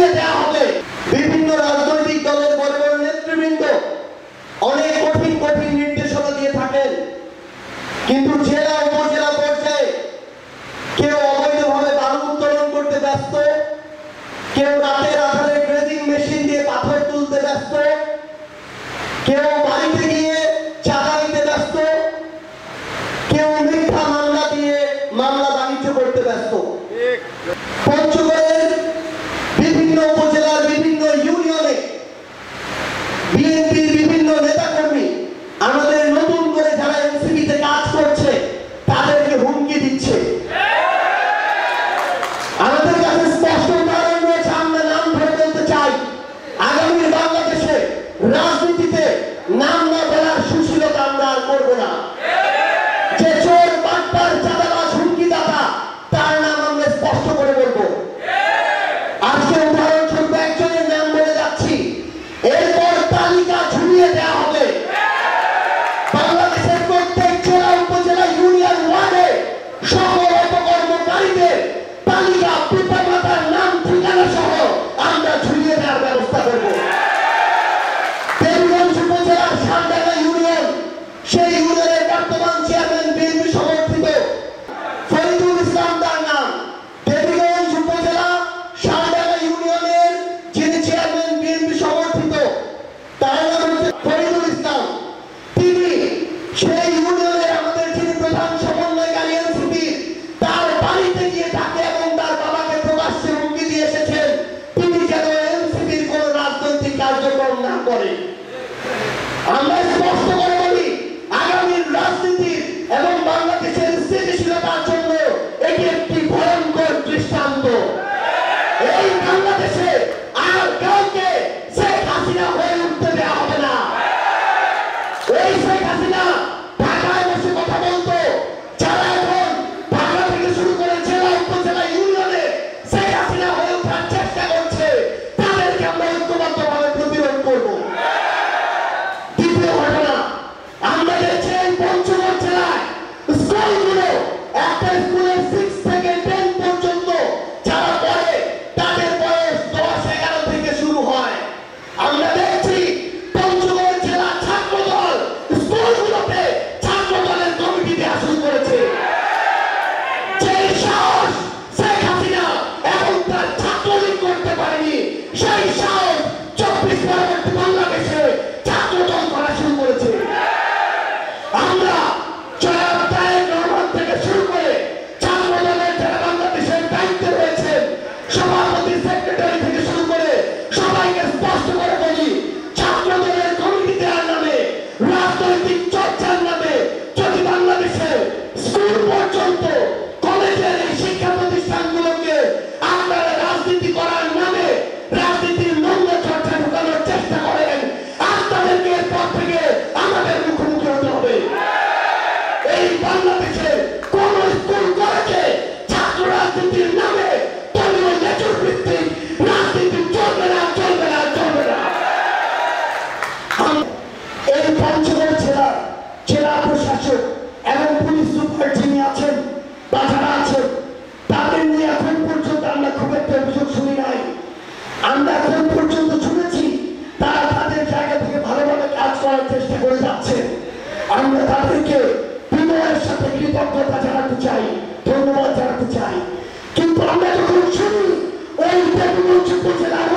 ঝুলিয়ে দেওয়া হবে। বিভিন্ন রাজনৈতিক দলের বড় বড় নেতৃবৃন্দ অনেক কঠিন কঠিন নির্দেশনা দিয়ে থাকেন, কিন্তু জেলা উপজেলা পর্যায়ে কেউ অবৈধভাবে বালু উত্তোলন করতে ব্যস্ত, কেউ রাতের আধারে গ্রেজিং মেশিন দিয়ে পাথর তুলতে ব্যস্ত, কেউ বাড়িতে গিয়ে চাঁদা দিতে ব্যস্ত, কেউ মিথ্যা মামলা দিয়ে মামলা বাণিজ্য করতে ব্যস্ত। পঞ্চগড়ের বিভিন্ন উপজেলার বিভিন্ন ইউনিয়নে বিএনপির বিভিন্ন নেতাকর্মী আমাদের নতুন করে যারা এনসিপিতে কাজ করছে তাদেরকে হুমকি দিচ্ছে। আমাদের কাছে স্পষ্ট উদাহরণ রয়েছে, আমরা নাম ধরে বলতে চাই। আগামী বাংলাদেশে রাজনীতিতে নাম না বলার সুশীলতা আমরা আর করবো না। যে চোর বাটপার চাঁদাবাজ হুমকিদাতা তার নাম আমরা স্পষ্ট করে বলবো। আজকে উদাহরণস্বরূপ একজনের নাম বলে যাচ্ছি, এরপর তালিকা ঝুলিয়ে দেওয়া হবে। বাংলাদেশের প্রত্যেক জেলা উপজেলা ইউনিয়ন ওয়ার্ডে সকল অপকর্মকারীদের তালিকা পিতামাতার নাম ঠিকানা সহ আমরা ঝুলিয়ে দেওয়ার ব্যবস্থা করব। দেবীগঞ্জ উপজেলার শালডাঙ্গা ইউনিয়ন, সেই ইউনিয়নের বর্তমান চেয়ারম্যান বিএনপি সমর্থিত ফরিদুল ইসলাম তার নাম। দেবীগঞ্জ উপজেলা শালডাঙ্গা ইউনিয়নের যিনি চেয়ারম্যান বিএনপি সমর্থিত তার নাম হচ্ছে ফরিদুল ইসলাম। তিনি সেই ইউনিয়নের আমাদের যিনি প্রধান সমন্বয়কারী এনসিপি, তার বাড়িতে গিয়ে তাকে এবং তার বাবাকে প্রকাশ্যে হুমকি দিয়ে এসেছেন তিনি যেন এনসিপির কোন রাজনৈতিক কার্যক্রম না করে। আমরা স্পষ্ট করে বলি, আগামী রাজনীতির এবং বাংলাদেশের স্থিতিশীলতার জন্য এটি একটি ভয়ঙ্কর দৃষ্টান্ত। এই বাংলাদেশে আর কাউকে শেখ হাসিনা হয়ে উঠতে দেওয়া হবে না। এই শেখ হাসিনা ঢাকায় বসে কথা বলতো, যারা এখন ঢাকা থেকে শুরু করে জেলা উপজেলা ইউনিয়নে শেখ হাসিনা হয়ে ওঠার চেষ্টা করছে, তাদেরকে আমরা ঐক্যবদ্ধভাবে প্রতিরোধ করব। দ্বিতীয় ঘটনা, আমরা দেখছি পঞ্চগড় জেলায় স্কুলগুলো, একটা স্কুলের 6 থেকে 10 পর্যন্ত যারা পড়ে তাদের বয়স 10-11 থেকে শুরু হয়। আমরা দেখছি পঞ্চগড় জেলা ছাত্রদল স্কুলগুলোতে ছাত্রদলের কমিটি দেওয়া শুরু করেছে। যে সাহস শেখ হাসিনা এবং তার ছাত্রলীগ করতে পারেনি, সেই সাহস 24 পরবর্তী বাংলাদেশে ছাত্রদল করা শুরু করেছে। আমরা জনাব তারেক রহমান থেকে শুরু করে ছাত্রদলের যারা বাংলাদেশের দায়িত্বে রয়েছেন, সভাপতি সেক্রেটারি থেকে শুরু করে সবাইকে স্পষ্ট করে বলি, ছাত্রদলের কমিটি দেওয়ার নামে, রাজনৈতিক চর্চার নামে যদি বাংলাদেশে স্কুল পর্যন্ত কলেজের এই শিক্ষা প্রতিষ্ঠানগুলোকে আপনারা রাজনীতি করার নামে রাজনীতির নোংর চর্চা ঢুকানোর চেষ্টা করেন, আর তাদেরকে এরপর থেকে আমাদের মুখোমুখি হতে হবে। এই বাংলাদেশে কোন স্কুল কলেজে ছাত্র রাজনীতির নামে দলীয় নেচুর ভিত্তিক রাজনীতি চলবে না, চলবে না, চলবে না। এই পঞ্চগড় জেলার জেলা প্রশাসক এবং পুলিশ সুপার যিনি আছেন বা যারা আছেন, তাদের নিয়ে এখন পর্যন্ত আমরা খুব একটা অভিযোগ শুনি নাই। আমরা এখন পর্যন্ত শুনেছি তারা তাদের জায়গা থেকে ভালোভাবে কাজ করার চেষ্টা করে যাচ্ছে। আমরা তাদেরকে বিনয়ের সাথে কৃতজ্ঞতা জানাতে চাই, ধন্যবাদ জানাতে চাই। কিন্তু আমরা যখন শুনি ওই দেবীগঞ্জ উপজেলার